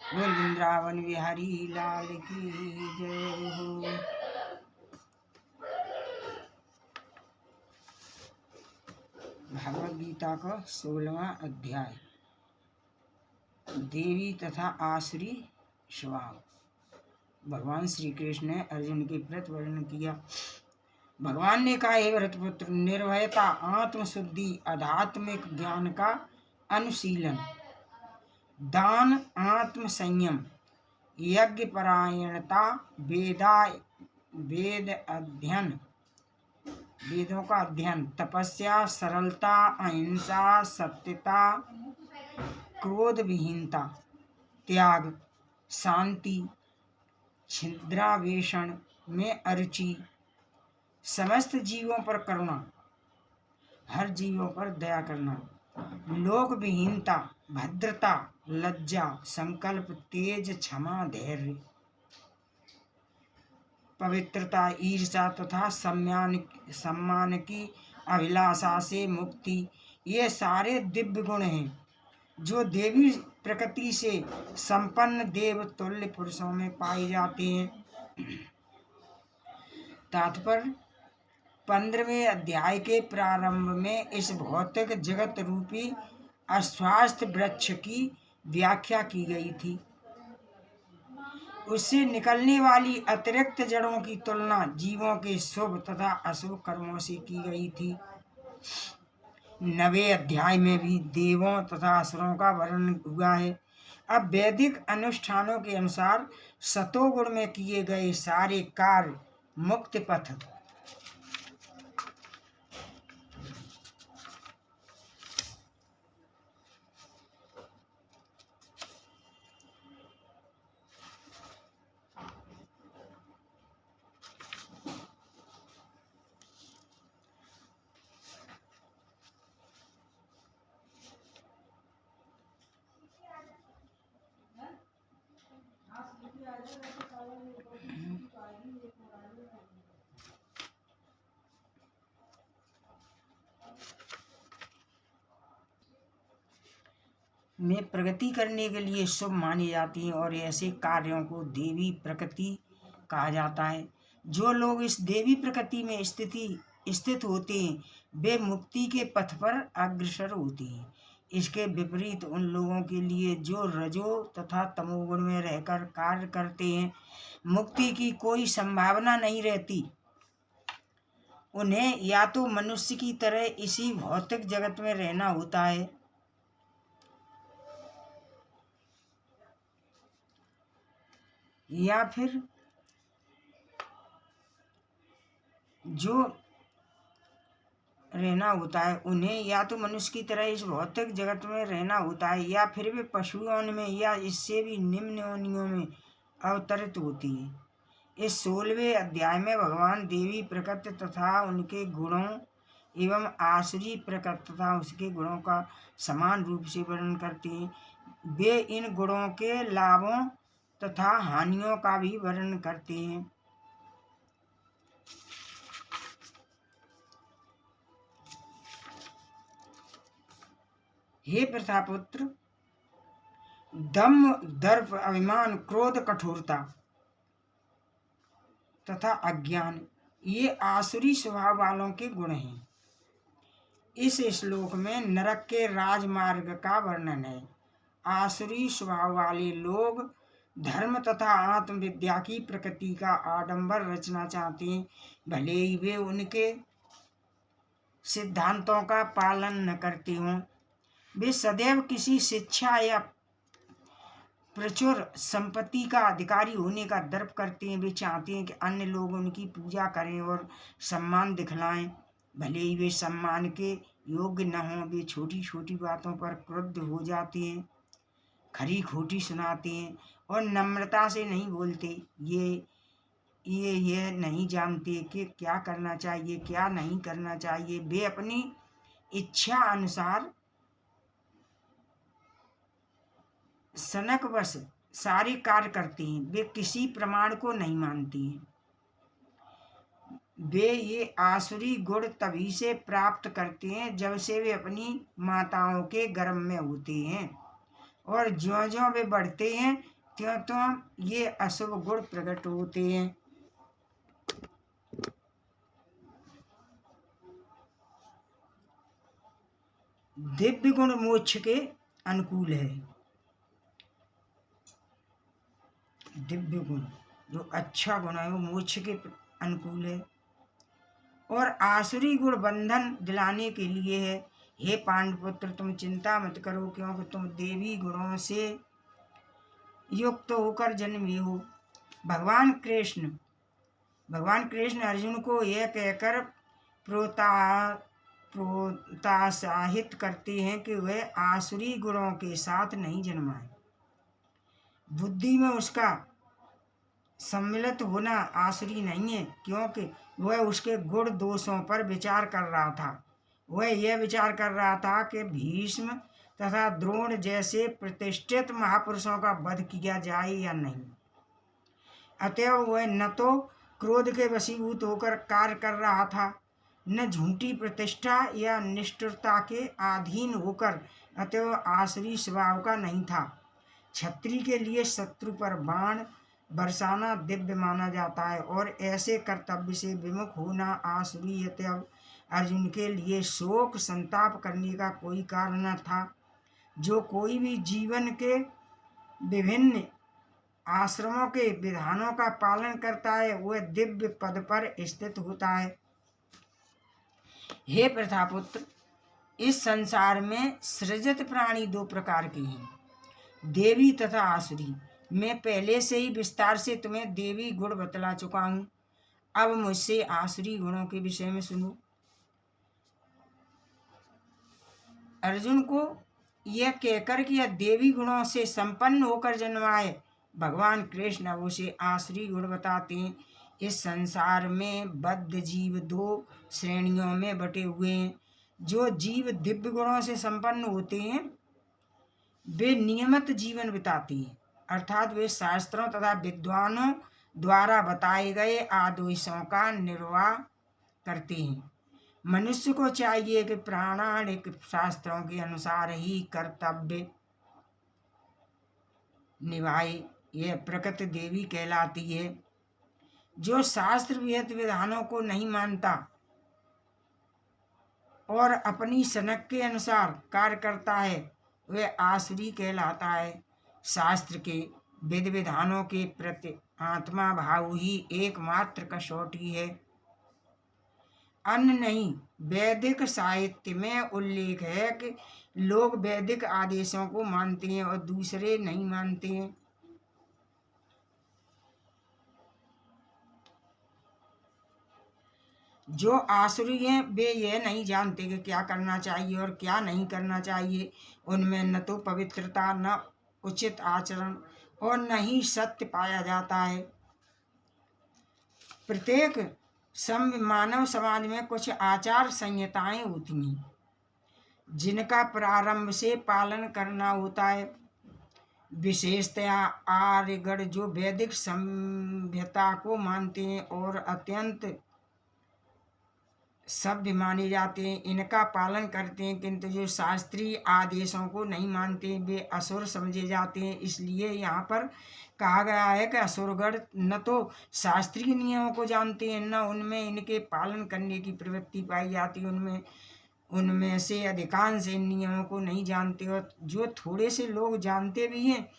बोल वृंदावन बिहारी लाल की जय हो। भगवद गीता का 16वां अध्याय, देवी तथा आसुरी स्वभाव। भगवान श्री कृष्ण ने अर्जुन के प्रति वर्णन किया। भगवान ने कहा, हे भरतपुत्र, निर्भयता, आत्मशुद्धि, आध्यात्मिक ज्ञान का अनुशीलन, दान, आत्म संयम, यज्ञ परायणता, वेद अध्ययन, वेदों का अध्ययन, तपस्या, सरलता, अहिंसा, सत्यता, क्रोध विहीनता, त्याग, शांति, छिद्रावेषण में अरुचि, समस्त जीवों पर करुणा, हर जीवों पर दया करना, लोक विहीनता, भद्रता, लज्जा, संकल्प, तेज, क्षमा, धैर्य, पवित्रता, ईर्ष्या तथा सम्मान की अभिलाषा से मुक्ति, ये सारे दिव्य गुण हैं जो देवी प्रकृति से संपन्न देव तुल्य पुरुषों में पाए जाते हैं। तात्पर्य, 15वें अध्याय के प्रारंभ में इस भौतिक जगत रूपी अस्वास्थ्य वृक्ष की व्याख्या की गई थी। उससे निकलने वाली अतिरिक्त जड़ों की तुलना जीवों के शुभ तथा अशुभ कर्मों से की गई थी। 9वें अध्याय में भी देवों तथा असुरों का वर्णन हुआ है। अब वैदिक अनुष्ठानों के अनुसार सतोगुण में किए गए सारे कार्य मुक्ति पथ, में प्रगति करने के लिए शुभ मानी जाती हैं और ऐसे कार्यों को देवी प्रकृति कहा जाता है। जो लोग इस देवी प्रकृति में स्थित होते हैं वे मुक्ति के पथ पर अग्रसर होते हैं। इसके विपरीत उन लोगों के लिए जो रजो तथा तमोगुण में रहकर कार्य करते हैं मुक्ति की कोई संभावना नहीं रहती। उन्हें या तो मनुष्य की तरह इसी भौतिक जगत में रहना होता है या फिर उन्हें या तो मनुष्य की तरह इस भौतिक जगत में रहना होता है या फिर वे पशुओं में या इससे भी निम्न योनियों में अवतरित होती है। इस 16वें अध्याय में भगवान देवी प्रकृति तथा उनके गुणों एवं आसुरी प्रकृति तथा उसके गुणों का समान रूप से वर्णन करते हैं। वे इन गुणों के लाभों तथा हानियों का भी वर्णन करते हैं। हे प्रथापुत्र, दम्भ, दर्प, अभिमान, क्रोध, कठोरता तथा अज्ञान ये आसुरी स्वभाव वालों के गुण हैं। इस श्लोक में नरक के राजमार्ग का वर्णन है। आसुरी स्वभाव वाले लोग धर्म तथा आत्मविद्या की प्रकृति का आडंबर रचना चाहते हैं, भले ही वे उनके सिद्धांतों का पालन न करते हों। वे सदैव किसी शिक्षा या प्रचुर संपत्ति का अधिकारी होने का दर्प करते हैं। वे चाहते हैं कि अन्य लोग उनकी पूजा करें और सम्मान दिखलाएं, भले ही वे सम्मान के योग्य न हों। वे छोटी छोटी बातों पर क्रुद्ध हो जाते हैं, खरी खोटी सुनाते हैं और नम्रता से नहीं बोलते। ये नहीं जानते कि क्या करना चाहिए क्या नहीं करना चाहिए। वे अपनी इच्छा अनुसार सनकवश सारे कार्य करते हैं। वे किसी प्रमाण को नहीं मानते हैं। वे ये आसुरी गुण तभी से प्राप्त करते हैं जब से वे अपनी माताओं के गर्भ में होते हैं और ज्यों ज्यों वे बढ़ते हैं क्यों तो ये अशुभ गुण प्रकट होते हैं। दिव्य गुण मोक्ष के अनुकूल है। दिव्य गुण जो अच्छा गुण है वो मोक्ष के अनुकूल है, और आसुरी गुण बंधन दिलाने के लिए है। हे पांडुपुत्र, तुम चिंता मत करो, क्योंकि तुम देवी गुणों से युक्त होकर जन्मे हो। भगवान कृष्ण अर्जुन को यह कहकर प्रोत्साहित करते हैं कि वह आसुरी गुणों के साथ नहीं जन्मा है। बुद्धि में उसका सम्मिलित होना आसुरी नहीं है, क्योंकि वह उसके गुण दोषों पर विचार कर रहा था। वह यह विचार कर रहा था कि भीष्म तथा द्रोण जैसे प्रतिष्ठित महापुरुषों का वध किया जाए या नहीं। अतएव वह न तो क्रोध के वशीभूत होकर कार्य कर रहा था, न झूठी प्रतिष्ठा या निष्ठुरता के अधीन होकर। अतएव आसुरी स्वभाव का नहीं था। क्षत्रिय के लिए शत्रु पर बाण बरसाना दिव्य माना जाता है, और ऐसे कर्तव्य से विमुख होना आसुरी। अतएव अर्जुन के लिए शोक संताप करने का कोई कारण न था। जो कोई भी जीवन के विभिन्न आश्रमों के विधानों का पालन करता है वह दिव्य पद पर स्थित होता है। हे प्रथापुत्र, इस संसार में सृजित प्राणी दो प्रकार के हैं, देवी तथा आसुरी। मैं पहले से ही विस्तार से तुम्हें देवी गुण बतला चुका हूँ। अब मुझसे आसुरी गुणों के विषय में सुनो। अर्जुन को यह कहकर कि यह देवी गुणों से संपन्न होकर जन्मा है, भगवान कृष्ण अब उसे आसुरी गुण बताते हैं। इस संसार में बद्ध जीव दो श्रेणियों में बटे हुए हैं। जो जीव दिव्य गुणों से संपन्न होते हैं वे नियमित जीवन बिताते हैं, अर्थात वे शास्त्रों तथा विद्वानों द्वारा बताए गए आदेशों का निर्वाह करते हैं। मनुष्य को चाहिए कि प्रामाणिक शास्त्रों के अनुसार ही कर्तव्य निभाए। यह प्रकृति देवी कहलाती है। जो शास्त्र विहित विधानों को नहीं मानता और अपनी सनक के अनुसार कार्य करता है वह आसुरी कहलाता है। शास्त्र के विधि विधानों के प्रति आत्मा भाव ही एकमात्र कसौटी है, अन्य नहीं। वैदिक साहित्य में उल्लेख है कि लोग वैदिक आदेशों को मानते हैं और दूसरे नहीं मानते हैं। जो आसुरी हैं वे यह नहीं जानते कि क्या करना चाहिए और क्या नहीं करना चाहिए। उनमें न तो पवित्रता, न उचित आचरण और न ही सत्य पाया जाता है। प्रत्येक मानव समाज में कुछ आचार संहिताएं होती हैं जिनका प्रारंभ से पालन करना होता है। विशेषतया आर्यगण जो वैदिक सभ्यता को मानते हैं और अत्यंत सभ्य माने जाते हैं, इनका पालन करते हैं, किंतु जो शास्त्रीय आदेशों को नहीं मानते वे असुर समझे जाते हैं। इसलिए यहाँ पर कहा गया है कि असुरगण न तो शास्त्रीय नियमों को जानते हैं, न उनमें इनके पालन करने की प्रवृत्ति पाई जाती है। उनमें से अधिकांश इन नियमों को नहीं जानते, और जो थोड़े से लोग जानते भी हैं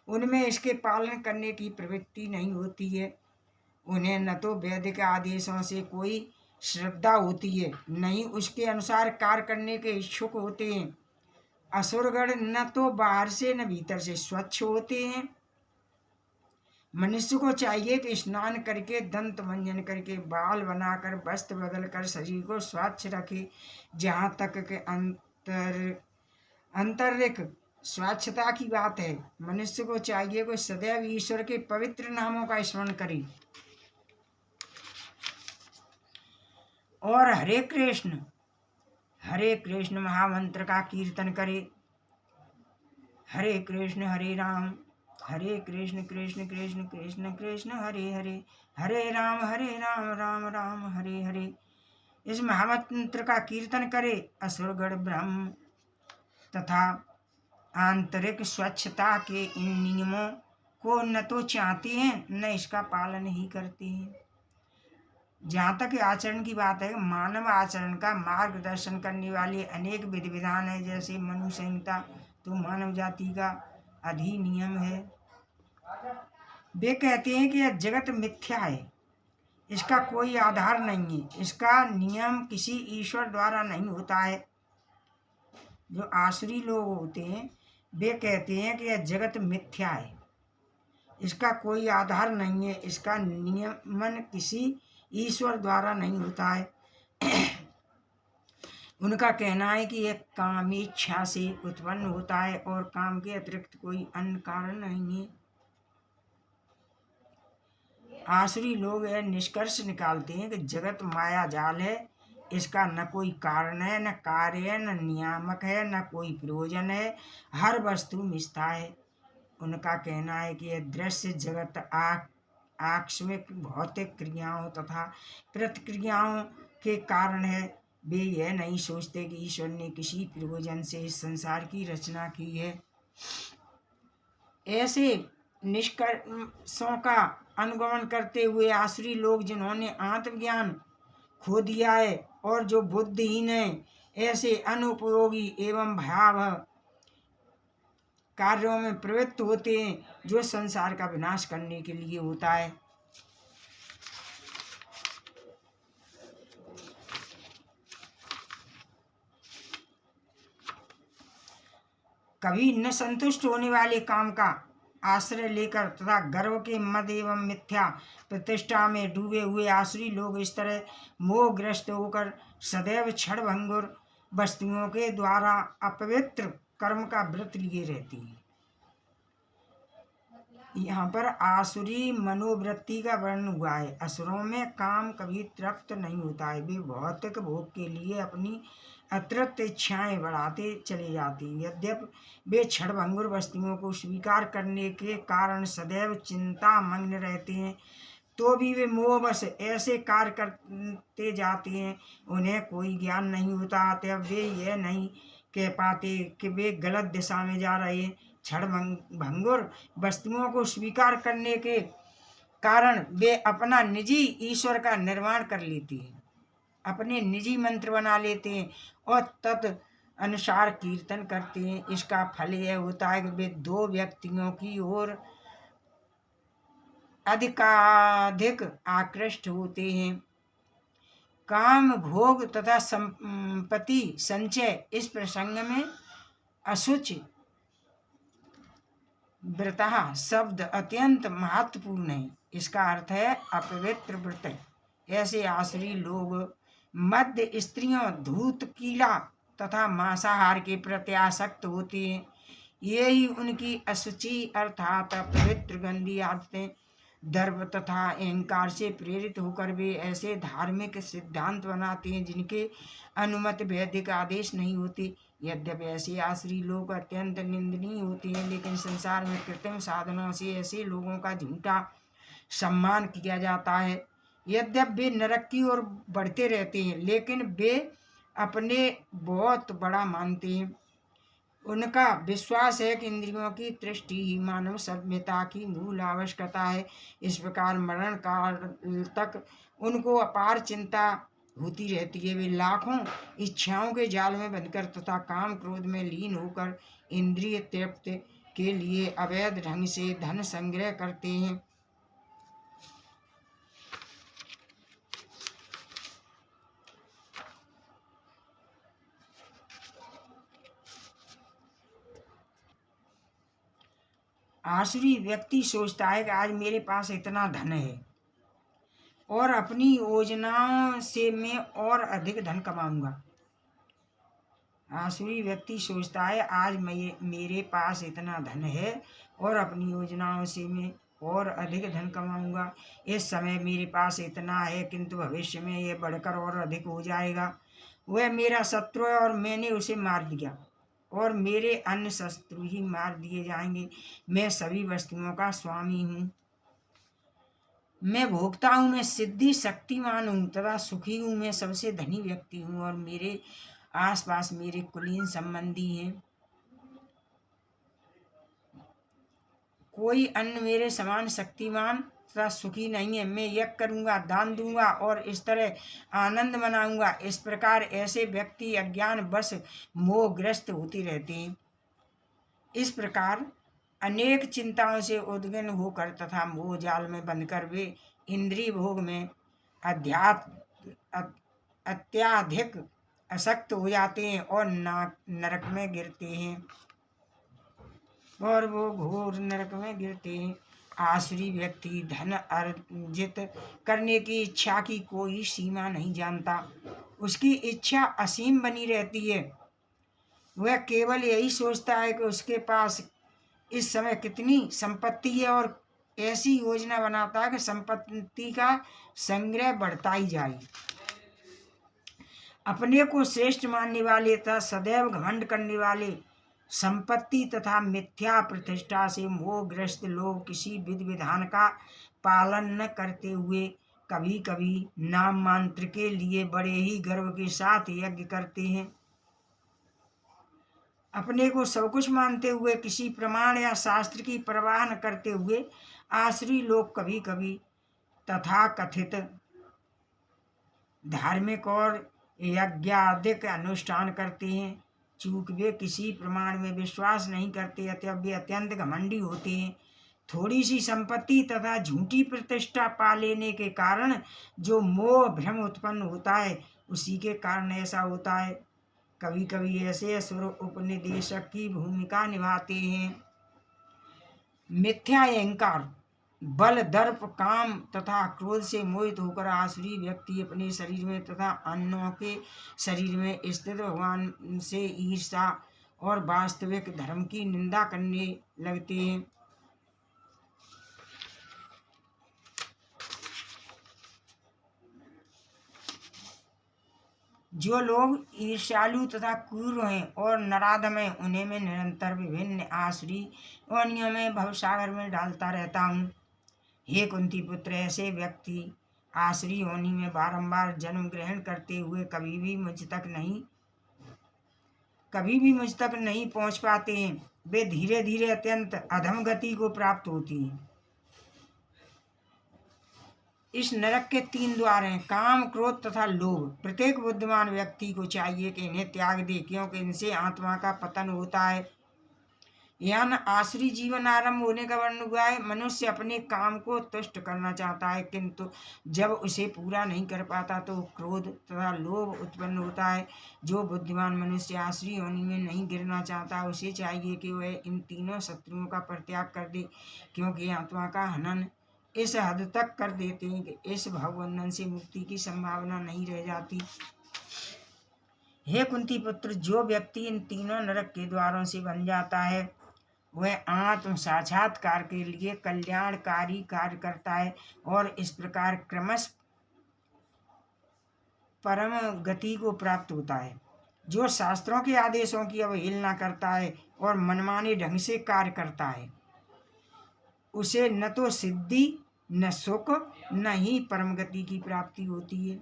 उनमें इसके पालन करने की प्रवृत्ति नहीं होती है। उन्हें न तो वैदिक आदेशों से कोई श्रद्धा होती है, नहीं उसके अनुसार कार्य करने के इच्छुक होते हैं। असुरगण न तो बाहर से न भीतर से स्वच्छ होते हैं। मनुष्य को चाहिए कि स्नान करके, दंत मंजन करके, बाल बनाकर, वस्त्र बदलकर शरीर को स्वच्छ रखे। जहाँ तक के आंतरिक स्वच्छता की बात है, मनुष्य को चाहिए कि सदैव ईश्वर के पवित्र नामों का स्मरण करे और हरे कृष्ण महामंत्र का कीर्तन करे। हरे कृष्ण हरे राम कृष्ण कृष्ण कृष्ण कृष्ण हरे हरे, हरे राम राम राम हरे हरे। इस महामंत्र का कीर्तन करे। असुरगण ब्रह्म तथा आंतरिक स्वच्छता के इन नियमों को न तो चाहते हैं न इसका पालन ही करते हैं। जहाँ तक आचरण की बात है, मानव आचरण का मार्गदर्शन करने वाले अनेक विधि विधान है, जैसे मनु संहिता तो मानव जाति का अधिनियम है। वे कहते हैं कि यह जगत मिथ्या है, इसका कोई आधार नहीं है, इसका नियम किसी ईश्वर द्वारा नहीं होता है। जो आसुरी लोग होते हैं वे कहते हैं कि यह जगत मिथ्या है, इसका कोई आधार नहीं है, इसका नियमन किसी ईश्वर द्वारा नहीं होता है। उनका कहना है कि यह काम इच्छा से उत्पन्न होता है और काम के अतिरिक्त कोई अन्य कारण नहीं है। आसुरी लोग यह निष्कर्ष निकालते हैं कि जगत माया जाल है, इसका न कोई कारण है, न कार्य है, न नियामक है, न कोई प्रयोजन है, हर वस्तु मिथ्या है। उनका कहना है कि यह दृश्य जगत आकस्मिक भौतिक क्रियाओं तथा प्रतिक्रियाओं के कारण है। वे यह नहीं सोचते कि ईश्वर ने किसी प्रयोजन से इस संसार की रचना की है। ऐसे निष्कर्षों का अनुगमन करते हुए आसुरी लोग, जिन्होंने आत्मज्ञान खो दिया है और जो बुद्धिहीन है, ऐसे अनुपयोगी एवं भयावह कार्यों में प्रवृत्त होते हैं जो संसार का विनाश करने के लिए होता है। कभी न संतुष्ट होने वाले काम का आश्रय लेकर तथा गर्व के मद एवं मिथ्या प्रतिष्ठा में डूबे हुए आसुरी लोग इस तरह मोहग्रस्त होकर सदैव क्षणभंगुर वस्तुओं के द्वारा अपवित्र कर्म का व्रत लिए रहती है। यहाँ पर आसुरी मनोवृत्ति का वर्णन हुआ है। असुरों में काम कभी तृप्त नहीं होता है, वे भौतिक भोग के लिए अपनी अतिरिक्त इच्छाएं बढ़ाते चले जाते हैं। यद्यपि वे क्षणभंगुर वस्तुओं को स्वीकार करने के कारण सदैव चिंता मग्न रहते हैं, तो भी वे मोहवश ऐसे कार्य करते जाते हैं, उन्हें कोई ज्ञान नहीं होता। अतः वे यह नहीं कह पाते कि वे गलत दिशा में जा रहे हैं। क्षणभंगुर वस्तुओं को स्वीकार करने के कारण वे अपना निजी ईश्वर का निर्माण कर लेते हैं, अपने निजी मंत्र बना लेते हैं और तत् अनुसार कीर्तन करते हैं। इसका फल यह होता है कि वे दो व्यक्तियों की ओर अधिकाधिक आकृष्ट होते हैं। काम, भोग तथा संपत्ति संचय, इस प्रसंग में अशुचि व्रतः शब्द अत्यंत महत्वपूर्ण है। इसका अर्थ है अपवित्र व्रत। ऐसे आसुरी लोग मध्य स्त्रियों, धूत, कीड़ा तथा मांसाहार के प्रति आसक्त होते हैं। यही उनकी अशुचि अर्थात अपवित्र गंदी आदतें, गर्व तथा अहंकार से प्रेरित होकर वे ऐसे धार्मिक सिद्धांत बनाते हैं जिनके अनुमत वैदिक आदेश नहीं होते। यद्यपि ऐसे आसुरी लोग अत्यंत निंदनीय होते हैं, लेकिन संसार में कृत्रिम साधनों से ऐसे लोगों का झूठा सम्मान किया जाता है। यद्यपि वे नरक की ओर बढ़ते रहते हैं, लेकिन वे अपने बहुत बड़ा मानते हैं। उनका विश्वास है कि इंद्रियों की तृष्टि ही मानव सभ्यता की मूल आवश्यकता है। इस प्रकार मरण काल तक उनको अपार चिंता होती रहती है। वे लाखों इच्छाओं के जाल में बंधकर तथा काम क्रोध में लीन होकर इंद्रिय तृप्ति के लिए अवैध ढंग से धन संग्रह करते हैं। आसुरी व्यक्ति सोचता है कि आज मेरे पास इतना धन है और अपनी योजनाओं से मैं और अधिक धन कमाऊंगा। आसुरी व्यक्ति सोचता है आज मेरे पास इतना धन है और अपनी योजनाओं से मैं और अधिक धन कमाऊंगा। इस समय मेरे पास इतना है, किंतु भविष्य में यह बढ़कर और अधिक हो जाएगा। वह मेरा शत्रु है और मैंने उसे मार दिया और मेरे अन्य शत्रु ही मार दिए जाएंगे। मैं सभी वस्तुओं का स्वामी हूँ, मैं भोक्ता हूँ, मैं सिद्धि शक्तिमान हूँ तथा सुखी हूँ, मैं सबसे धनी व्यक्ति हूँ और मेरे आसपास मेरे कुलीन संबंधी हैं। कोई अन्य मेरे समान शक्तिमान तथा सुखी नहीं है। मैं यज्ञ करूँगा, दान दूंगा और इस तरह आनंद मनाऊंगा। इस प्रकार ऐसे व्यक्ति अज्ञान वश मोहग्रस्त होते रहते हैं। इस प्रकार अनेक चिंताओं से उद्विग्न होकर तथा मोह जाल में बंधकर वे इंद्रिय भोग में अत्याधिक आसक्त हो जाते हैं और नरक में गिरते हैं, और वो घोर नरक में गिरते हैं। आसुरी व्यक्ति धन अर्जित करने की इच्छा की कोई सीमा नहीं जानता। उसकी इच्छा असीम बनी रहती है। वह केवल यही सोचता है कि उसके पास इस समय कितनी संपत्ति है और ऐसी योजना बनाता है कि संपत्ति का संग्रह बढ़ता ही जाए। अपने को श्रेष्ठ मानने वाले तथा सदैव घमंड करने वाले संपत्ति तथा मिथ्या प्रतिष्ठा से मोहग्रस्त लोग किसी विधि विधान का पालन न करते हुए कभी कभी नाम मात्र के लिए बड़े ही गर्व के साथ यज्ञ करते हैं। अपने को सब कुछ मानते हुए किसी प्रमाण या शास्त्र की परवाह न करते हुए आसुरी लोग कभी कभी तथाकथित धार्मिक और यज्ञादिक अनुष्ठान करते हैं। चूंकि वे किसी प्रमाण में विश्वास नहीं करते अतः वे अत्यंत घमंडी होते हैं। थोड़ी सी संपत्ति तथा झूठी प्रतिष्ठा पा लेने के कारण जो मोह भ्रम उत्पन्न होता है उसी के कारण ऐसा होता है। कभी कभी ऐसे असुर उपनिदेशक की भूमिका निभाते हैं। मिथ्या अहंकार, बल, दर्प, काम तथा क्रोध से मोहित होकर आसुरी व्यक्ति अपने शरीर में तथा अन्यों के शरीर में स्थित भगवान से ईर्षा और वास्तविक धर्म की निंदा करने लगते हैं। जो लोग ईर्ष्यालु तथा क्रूर हैं और नराधम हैं उन्हें मैं निरंतर विभिन्न आसुरी योनियों में भवसागर में डालता रहता हूँ। हे कुंती पुत्र, ऐसे व्यक्ति आसुरी योनि में बारंबार जन्म ग्रहण करते हुए कभी भी मुझ तक नहीं पहुँच पाते हैं। वे धीरे धीरे अत्यंत अधम गति को प्राप्त होती है। इस नरक के 3 द्वार हैं, काम, क्रोध तथा लोभ। प्रत्येक बुद्धिमान व्यक्ति को चाहिए कि इन्हें त्याग दे, क्योंकि इनसे आत्मा का पतन होता है। यहाँ आसुरी जीवन आरंभ होने का वर्णन हुआ है। मनुष्य अपने काम को तुष्ट करना चाहता है, किंतु जब उसे पूरा नहीं कर पाता तो क्रोध तथा लोभ उत्पन्न होता है। जो बुद्धिमान मनुष्य आसुरी योनि में नहीं गिरना चाहता उसे चाहिए कि वह इन तीनों शत्रुओं का परित्याग कर दे, क्योंकि आत्मा का हनन इस हद तक कर देते हैं कि इस भवबंधन से मुक्ति की संभावना नहीं रह जाती। हे कुंती पुत्र, जो व्यक्ति इन तीनों नरक के द्वारों से बन जाता है वह आत्म साक्षात्कार के लिए कल्याणकारी कार्य करता है और इस प्रकार क्रमश परम गति को प्राप्त होता है। जो शास्त्रों के आदेशों की अवहेलना करता है और मनमाने ढंग से कार्य करता है उसे न तो सिद्धि, न सुख, न ही परम गति की प्राप्ति होती है।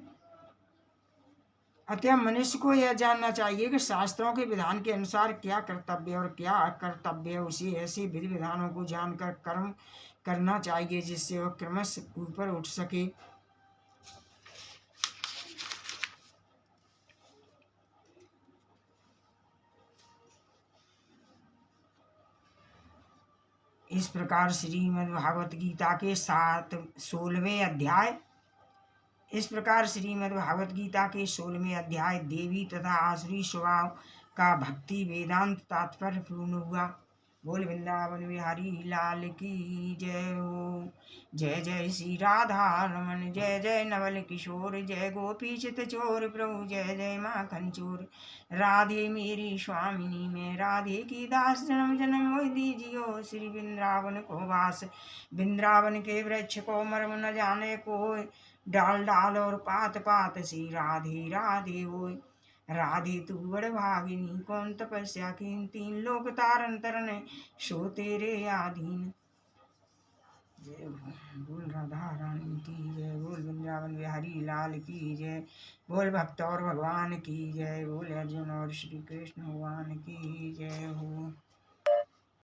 अतः मनुष्य को यह जानना चाहिए कि शास्त्रों के विधान के अनुसार क्या कर्तव्य और क्या अकर्तव्य है। उसे ऐसे विधि विधानों को जानकर कर्म करना चाहिए जिससे वह क्रमश ऊपर उठ सके। इस प्रकार श्रीमद् भागवत गीता के 16वें अध्याय देवी तथा आसुरी स्वभाव का भक्ति वेदांत तात्पर्य पूर्ण हुआ। बोल वृंदावन बिहारी लाल की जय हो। जय जय श्री राधा रमन, जय जय नवल किशोर, जय गोपी चित चोर प्रभु, जय जय माखन चोर। राधे मेरी स्वामिनी, मैं राधे की दास, जन्म जन्म मोहि दीजियो श्री वृंदावन को वास। वृंदावन के वृक्ष को मर्म न जाने को, डाल डाल और पात पात सी राधे राधे होय। राधे तू बड़ भागिनी, कौन तपस्या कीन, 3 लोक तारन तरन सो तेरे आधीन। जय बोल राधा रानी की जय, बोल वृंदावन बिहारी लाल की जय, बोल भक्त और भगवान की जय, बोल अर्जुन और श्री कृष्ण भगवान की जय हो।